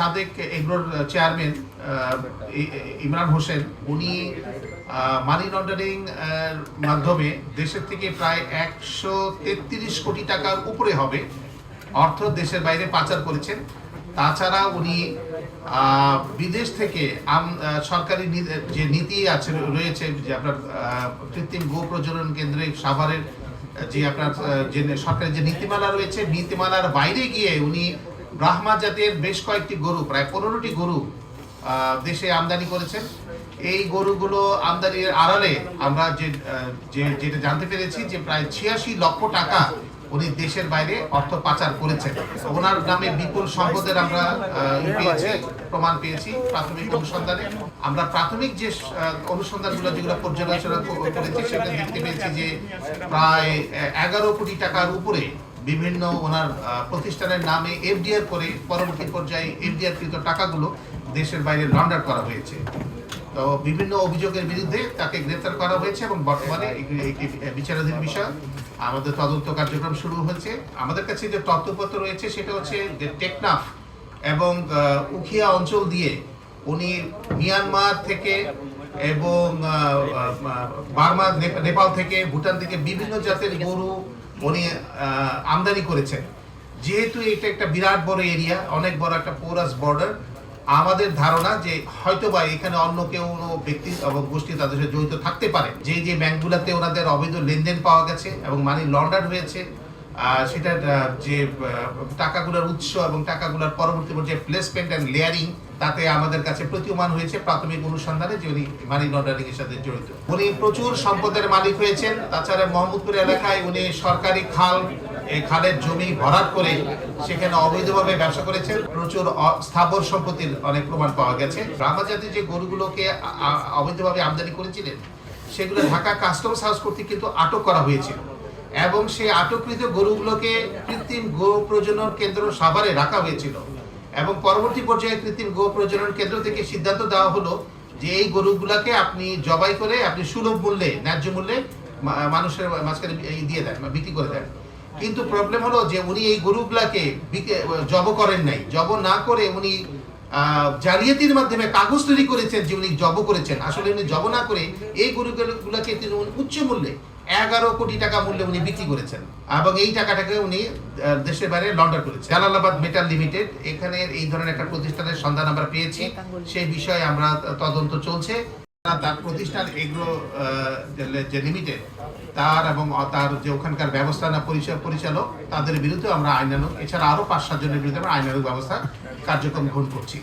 Sadek এগ্রোর chairman Imran Hossain উনি money laundering মাধ্যমে দেশের থেকে প্রায় 133 কোটি টাকার উপরে হবে অর্থ দেশের বাইরে পাচার করেছেন। তাছাড়া উনি বিদেশ থেকে সরকারি যে নীতি আছে রয়েছে, যে আপনার কৃত্রিম গো প্রজনন কেন্দ্রে সাভারের যে আপনার যে সরকারি যে নীতিমালা রয়েছে, নীতিমালার বাইরে গিয়ে উনি ব্রাহ্মা জাতের বেশ কয়েকটি গরু, প্রায় 15টি গরু দেশে আমদানি করেছেন। এই গরুগুলো আমদানির আড়ালে আমরা যেটা জানতে পেরেছি যে প্রায় 86 লক্ষ টাকা উনি দেশের বাইরে অর্থ পাচার করেছেন। ওনার নামে বিপুল সম্পদের আমরা প্রমাণ পেয়েছি প্রাথমিক অনুসন্ধানে। আমরা প্রাথমিক যে অনুসন্ধানগুলো যেগুলো পর্যালোচনা করেছি সেটা দেখতে পেয়েছি যে প্রায় 11 কোটি টাকার উপরে বিভিন্ন ওনার প্রতিষ্ঠানের নামে এফডিআর করে পরবর্তী পর্যায়ে এফডিআর কৃত টাকাগুলো দেশের বাইরে লন্ডার করা হয়েছে। তো বিভিন্ন অভিযোগের বিরুদ্ধে তাকে গ্রেফতার করা হয়েছে এবং বর্তমানে একটি বিচারাধীন বিষয়। আমাদের তদন্ত কার্যক্রম শুরু হয়েছে। আমাদের কাছে যে তথ্যপত্র রয়েছে সেটা হচ্ছে যে টেকনাফ এবং উখিয়া অঞ্চল দিয়ে উনি মিয়ানমার থেকে এবং বার্মা, নেপাল থেকে, ভুটান থেকে বিভিন্ন জাতের গরু উনি আমদানি করেছেন। যেহেতু এটা একটা বিরাট বড় এরিয়া, অনেক বড় একটা পোরাস বর্ডার, আমাদের ধারণা যে হয়তোবা এখানে অন্য কেউ ব্যক্তি এবং গোষ্ঠী তাদের সাথে জড়িত থাকতে পারে। যে ব্যাংকগুলোতে ওনাদের অবৈধ লেনদেন পাওয়া গেছে এবং মানি লন্ডার হয়েছে, সেটার যে টাকাগুলোর উৎস এবং টাকাগুলোর পরবর্তী পর্যায়ে প্লেসমেন্ট অ্যান্ড লেয়ারিং, তাতে আমাদের কাছে প্রতীয়মান হয়েছে প্রাথমিক অনুসন্ধানে যে উনি মানি লন্ডারিং এর সাথে জড়িত। উনি প্রচুর সম্পদের মালিক হয়েছেন। তাছাড়া মোহাম্মদপুর এলাকায় উনি সরকারি খাল, এই খালের জমি ভরাট করে সেখানে অবৈধভাবে ব্যবসা করেছেন। প্রচুর স্থাবর সম্পত্তির অনেক প্রমাণ পাওয়া গেছে। ব্রাহ্মা জাতির যে গরুগুলোকে অবৈধভাবে আমদানি করেছিলেন সেগুলো ঢাকা কাস্টমস হাউস কর্তৃক কিন্তু আটক করা হয়েছিল এবং সেই আটককৃত গরুগুলোকে কৃত্রিম গো প্রজনন কেন্দ্র সাভারে রাখা হয়েছিল এবং পরবর্তী পর্যায়ে কৃত্রিম গো প্রজনন কেন্দ্র থেকে সিদ্ধান্ত দেওয়া হলো যে এই গরুগুলোকে আপনি জবাই করে আপনি সুলভ মূল্যে, ন্যায্য মূল্যে মানুষের মাঝখানে দিয়ে দেন বা বিক্রি করে দেন। কিন্তু প্রবলেম হলো যে উনি এই গরুগুলাকে জব করেন নাই। জব না করে উনি জালিয়াতির মাধ্যমে কাগজ তৈরি করেছেন যে উনি জব করেছেন। আসলে উনি জব না করে এই গরুগুলোকে তিনি উচ্চ মূল্যে 11 কোটি টাকা মূল্যে উনি বিক্রি করেছেন এবং এই টাকাটাকে উনি দেশের বাইরে লন্ডার করেছেন। জালালাবাদ মেটাল লিমিটেড, এখানে এই ধরনের একটা প্রতিষ্ঠানের সন্ধান আমরা পেয়েছি। সেই বিষয়ে আমরা তদন্ত চলছে। তার প্রতিষ্ঠান এগ্রো যে লিমিটেড, তার এবং তার যে ওখানকার ব্যবস্থাপনা পরিচালক, তাদের বিরুদ্ধে আমরা আইনানুগ, এছাড়া আরো 5-7 জনের বিরুদ্ধে আমরা আইনানুগ ব্যবস্থা কার্যক্রম গ্রহণ করছি।